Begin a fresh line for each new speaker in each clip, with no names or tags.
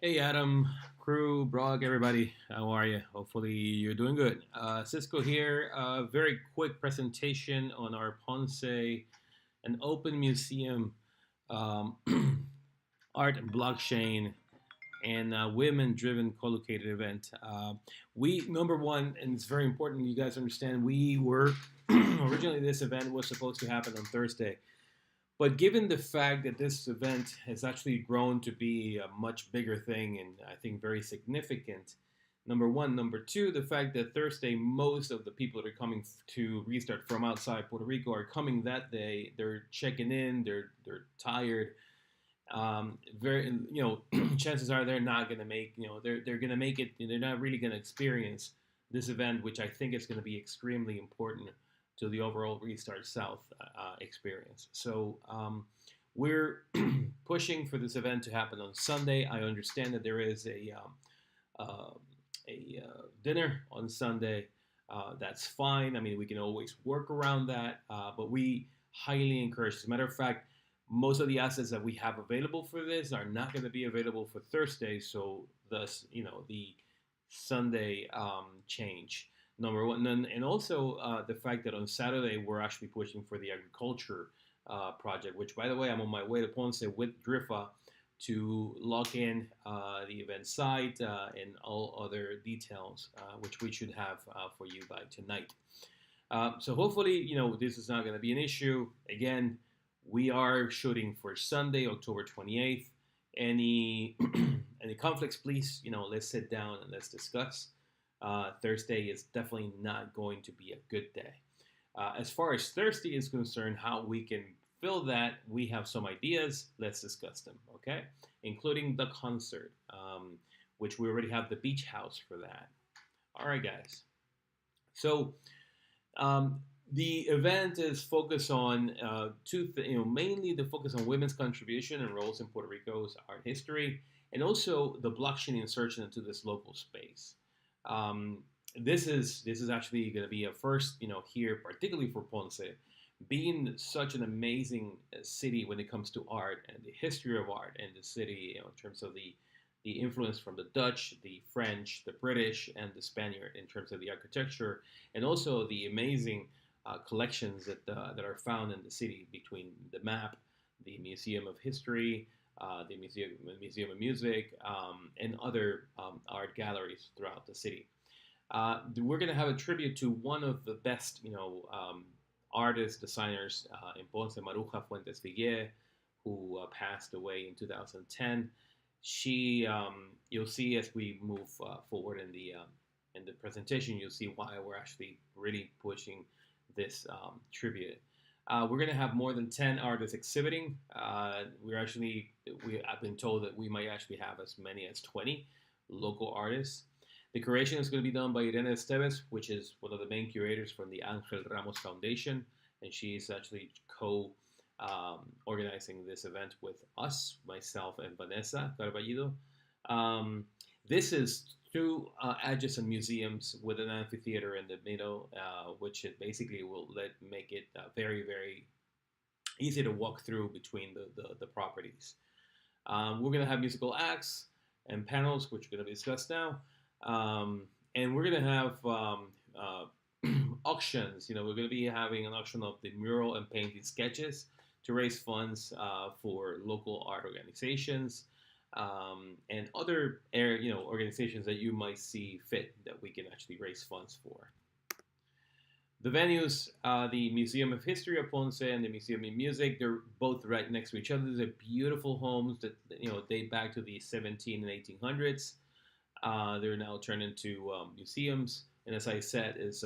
Hey, Adam, crew, Brog, everybody. How are you? Hopefully, you're doing good. Cisco here. Very quick presentation on our Ponce, an open museum, um, art and blockchain, and women-driven co-located event. We number one, and it's very important you guys understand. We were originally this event was supposed to happen on Thursday. But given the fact that this event has actually grown to be a much bigger thing and I think very significant, number one. Number two, the fact that Thursday, most of the people that are coming to restart from outside Puerto Rico are coming that day. They're checking in, they're tired. Very, chances are they're not going to make, they're going to make it, they're not really going to experience this event, which I think is going to be extremely important to the overall Restart South experience. So we're pushing for this event to happen on Sunday. I understand that there is a dinner on Sunday. That's fine. I mean, we can always work around that, but we highly encourage. As a matter of fact, most of the assets that we have available for this are not going to be available for Thursday. So, thus, the Sunday change. Number one, and also the fact that on Saturday we're actually pushing for the agriculture project, which, by the way, I'm on my way to Ponce with Drifa to lock in the event site and all other details, which we should have for you by tonight. So hopefully, this is not going to be an issue. Again, we are shooting for Sunday, October 28th. Any any conflicts, please, let's sit down and let's discuss. Thursday is definitely not going to be a good day. As far as Thursday is concerned, how we can fill that, we have some ideas. Let's discuss them, okay? Including the concert, which we already have the beach house for that. All right, guys. So the event is focused on mainly the focus on women's contribution and roles in Puerto Rico's art history, and also the blockchain insertion into this local space. Um, this is actually going to be a first, here, particularly for Ponce, being such an amazing city when it comes to art and the history of art in the city, in terms of the influence from the Dutch, the French, the British, and the Spaniard in terms of the architecture, and also the amazing collections that are found in the city between the map, the Museum of History, the Museum of Music, and other art galleries throughout the city. We're going to have a tribute to one of the best, artists, designers in Ponce, Maruja Fuentes Viguer, who passed away in 2010. You'll see as we move forward in the presentation, you'll see why we're actually really pushing this tribute. We're going to have more than 10 artists exhibiting. I've been told that we might actually have as many as 20 local artists. The curation is going to be done by Irene Esteves, which is one of the main curators from the Angel Ramos Foundation, and she's actually organizing this event with us, myself, and Vanessa Carballido. This is two adjacent museums with an amphitheater in the middle, which it basically will make it very, very easy to walk through between the properties. We're going to have musical acts and panels, which are going to be discussed now. And we're going to have auctions. We're going to be having an auction of the mural and painting sketches to raise funds for local art organizations and other organizations that you might see fit that we can actually raise funds for. The venues, the Museum of History of Ponce and the Museum of Music, they're both right next to each other. They're beautiful homes that date back to the 17 and 1800s. They're now turned into museums, and as I said, is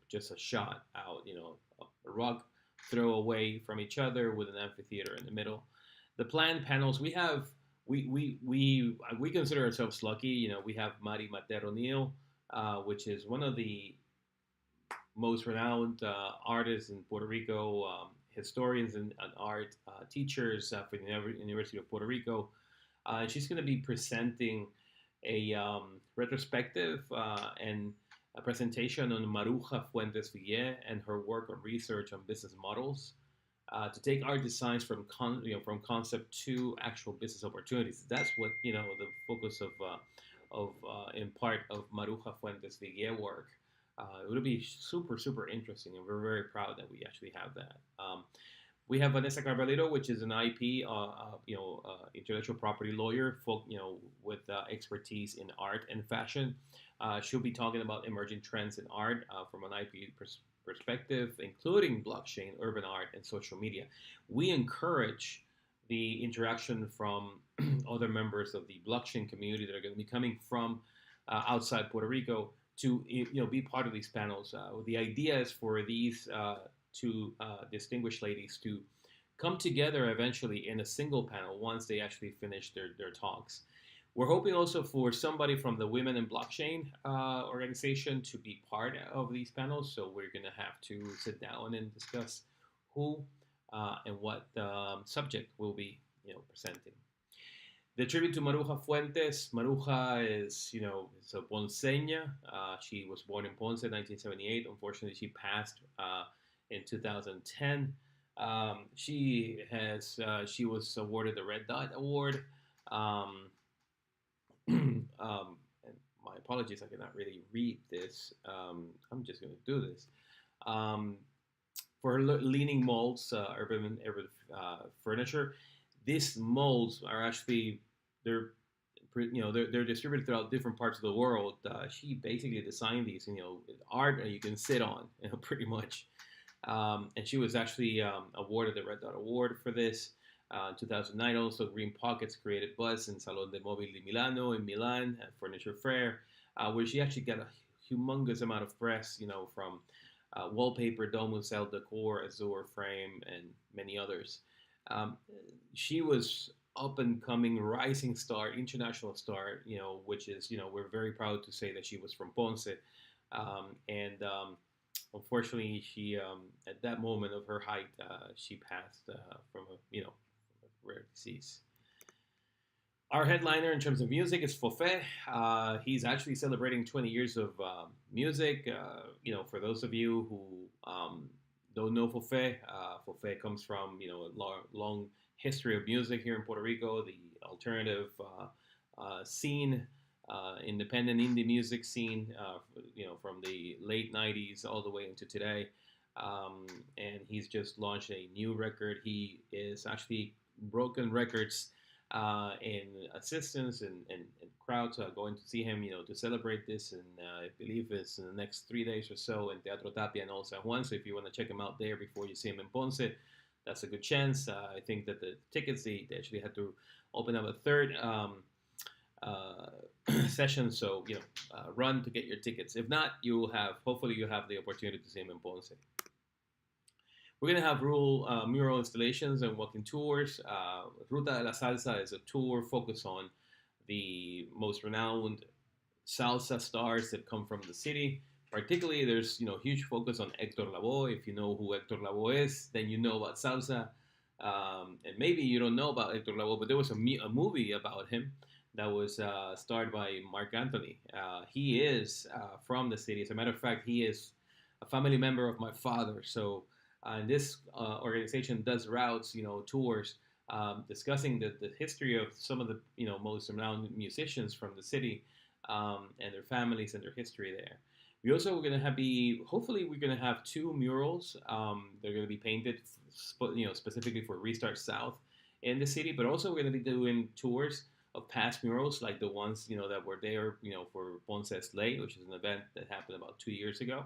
just a shot out, a rug throw away from each other with an amphitheater in the middle. The planned panels we consider ourselves lucky. We have Mari Mater O'Neill, which is one of the most renowned artists in Puerto Rico, historians and art teachers for the University of Puerto Rico. She's going to be presenting a retrospective and a presentation on Maruja Fuentes Viguer and her work on research on business models. to take our designs from from concept to actual business opportunities. That's what the focus of in part of Maruja Fuentes Viguier work. It would be super interesting, and we're very proud that we actually have that. We have Vanessa Carvalho, which is an IP, intellectual property lawyer, with expertise in art and fashion. She'll be talking about emerging trends in art from an IP perspective, including blockchain, urban art, and social media. We encourage the interaction from other members of the blockchain community that are going to be coming from outside Puerto Rico to be part of these panels. The idea is for these two distinguished ladies to come together eventually in a single panel once they actually finish their talks. We're hoping also for somebody from the Women in Blockchain organization to be part of these panels. So we're going to have to sit down and discuss who and what subject we'll be presenting. The tribute to Maruja Fuentes. Maruja is, it's a Ponceña. She was born in Ponce in 1978. Unfortunately, she passed in 2010. She was awarded the Red Dot Award. And my apologies, I cannot really read this. I'm just going to do this. For her leaning molds, urban furniture, these molds are actually they're distributed throughout different parts of the world. She basically designed these, art you can sit on, pretty much. And she was actually awarded the Red Dot Award for this. In 2009, also Green Pockets created buzz in Salon de Mobile di Milano in Milan at Furniture Fair, where she actually got a humongous amount of press, from Wallpaper, Domus, El Decor, Azure Frame, and many others. She was up and coming, rising star, international star, which is, we're very proud to say that she was from Ponce. Unfortunately, she, at that moment of her height, she passed from a rare disease. Our headliner in terms of music is Fofé. He's actually celebrating 20 years of music. For those of you who don't know Fofé, Fofé comes from a long history of music here in Puerto Rico, the alternative scene, independent indie music scene, from the late 90s all the way into today. And he's just launched a new record. He is actually broken records in assistance and crowds going to see him, to celebrate this. And I believe it's in the next 3 days or so in Teatro Tapia and Old San Juan. So if you want to check him out there before you see him in Ponce, that's a good chance. I think that the tickets, they actually had to open up a third session. So, run to get your tickets. If not, hopefully you'll have the opportunity to see him in Ponce. We're going to have mural installations and walking tours. Ruta de la Salsa is a tour focused on the most renowned salsa stars that come from the city. Particularly, there's huge focus on Hector Lavoe. If you know who Hector Lavoe is, then you know about salsa. And maybe you don't know about Hector Lavoe, but there was a movie about him that was starred by Mark Anthony. He is from the city. As a matter of fact, he is a family member of my father. So and this organization does routes, tours, discussing the history of some of the most renowned musicians from the city, and their families and their history there. We also are going to hopefully we're going to have 2 murals. They're going to be painted, specifically for Restart South in the city, but also we're going to be doing tours of past murals, like the ones that were there, for Ponce Slay, which is an event that happened about 2 years ago.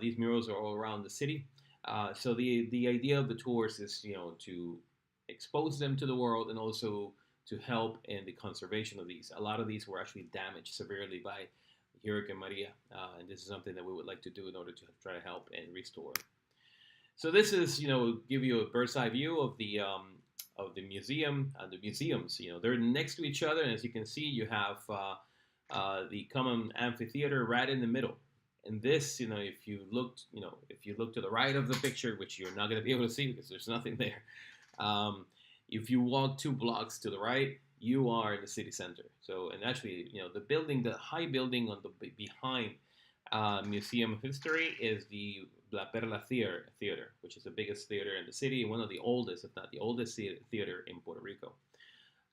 These murals are all around the city. So the idea of the tours is, to expose them to the world and also to help in the conservation of these. A lot of these were actually damaged severely by Hurricane Maria, and this is something that we would like to do in order to try to help and restore. So this is, give you a bird's eye view of the museum, the museums. They're next to each other, and as you can see, you have the common amphitheater right in the middle. And this, if you look to the right of the picture, which you're not going to be able to see because there's nothing there. If you walk 2 blocks to the right, you are in the city center. So, and actually, the high building on the behind Museum of History is the La Perla Theater, which is the biggest theater in the city, one of the oldest, if not the oldest theater in Puerto Rico.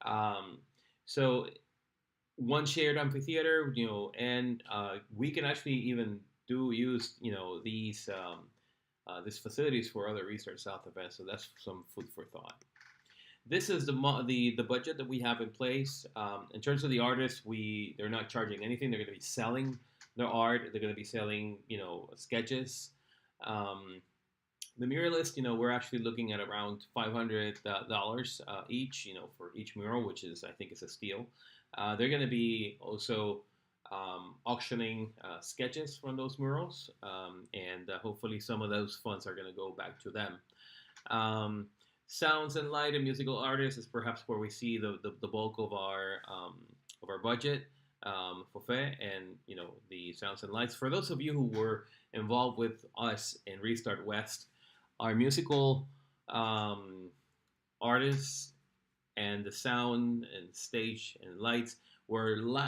Um, so one shared amphitheater, and we can actually even use these facilities for other Restart South events. So that's some food for thought. This is the budget that we have in place. In terms of the artists, they're not charging anything. They're going to be selling their art. They're going to be selling sketches. Um, the muralist, we're actually looking at around $500 each, for each mural, which is I think is a steal. They're going to be also auctioning sketches from those murals, and hopefully some of those funds are going to go back to them. Um, Sounds and light and musical artists is perhaps where we see the bulk of our budget, for and the sounds and lights. For those of you who were involved with us in Restart West, our musical um, artists and the sound and stage and lights were lot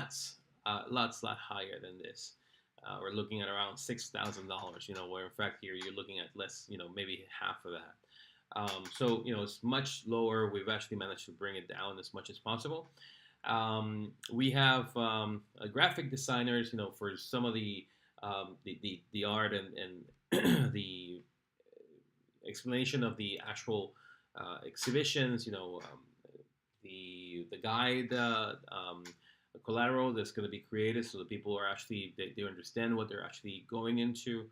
higher than this. We're looking at around $6,000. Where in fact here you're looking at less. Maybe half of that. So it's much lower. We've actually managed to bring it down as much as possible. We have graphic designers, for some of the art and the explanation of the actual exhibitions. The guide collateral that's going to be created, so that people are actually they understand what they're actually going into,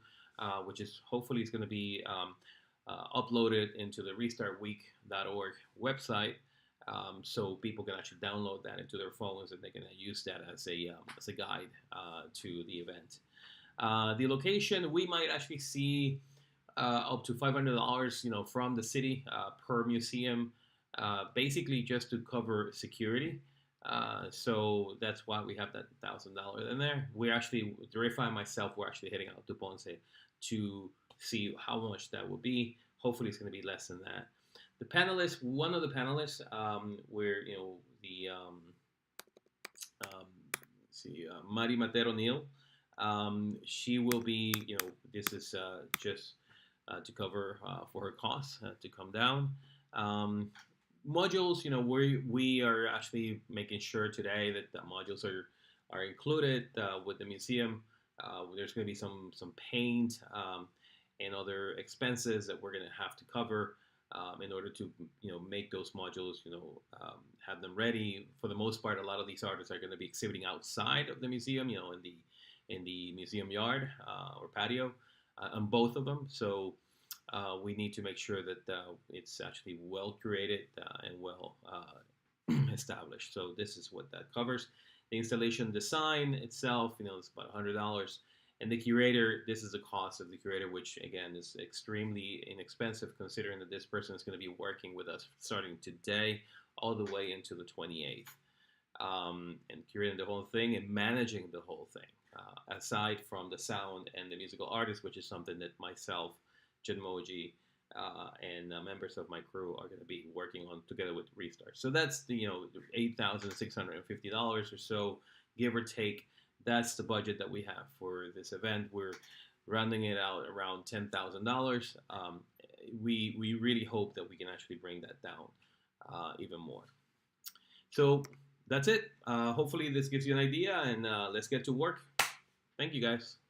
which is hopefully is going to be uploaded into the restartweek.org website, so people can actually download that into their phones and they can use that as a guide to the event. The location, we might actually see up to $500, from the city per museum, basically just to cover security. So that's why we have that $1,000 in there. We're actually, Dorifa and myself, we're actually heading out to Ponce to see how much that will be. Hopefully, it's going to be less than that. The panelists, one of the panelists, where the Mari Matero Neal, she will be, this is just to cover for her costs to come down. Modules, we are actually making sure today that the modules are included with the museum. There's going to be some paint and other expenses that we're going to have to cover in order to make those modules, have them ready. For the most part, a lot of these artists are going to be exhibiting outside of the museum, in the museum yard or patio, on both of them. So we need to make sure that it's actually well curated and well established. So this is what that covers. The installation design itself, it's about $100. And the curator, this is the cost of the curator, which again is extremely inexpensive considering that this person is going to be working with us starting today all the way into the 28th. And curating the whole thing and managing the whole thing, aside from the sound and the musical artist, which is something that myself, Jinmoji, and members of my crew are going to be working on together with Restart. So that's the $8,650 or so, give or take. That's the budget that we have for this event. We're rounding it out around $10,000. We really hope that we can actually bring that down even more. So that's it. Hopefully this gives you an idea, and let's get to work. Thank you, guys.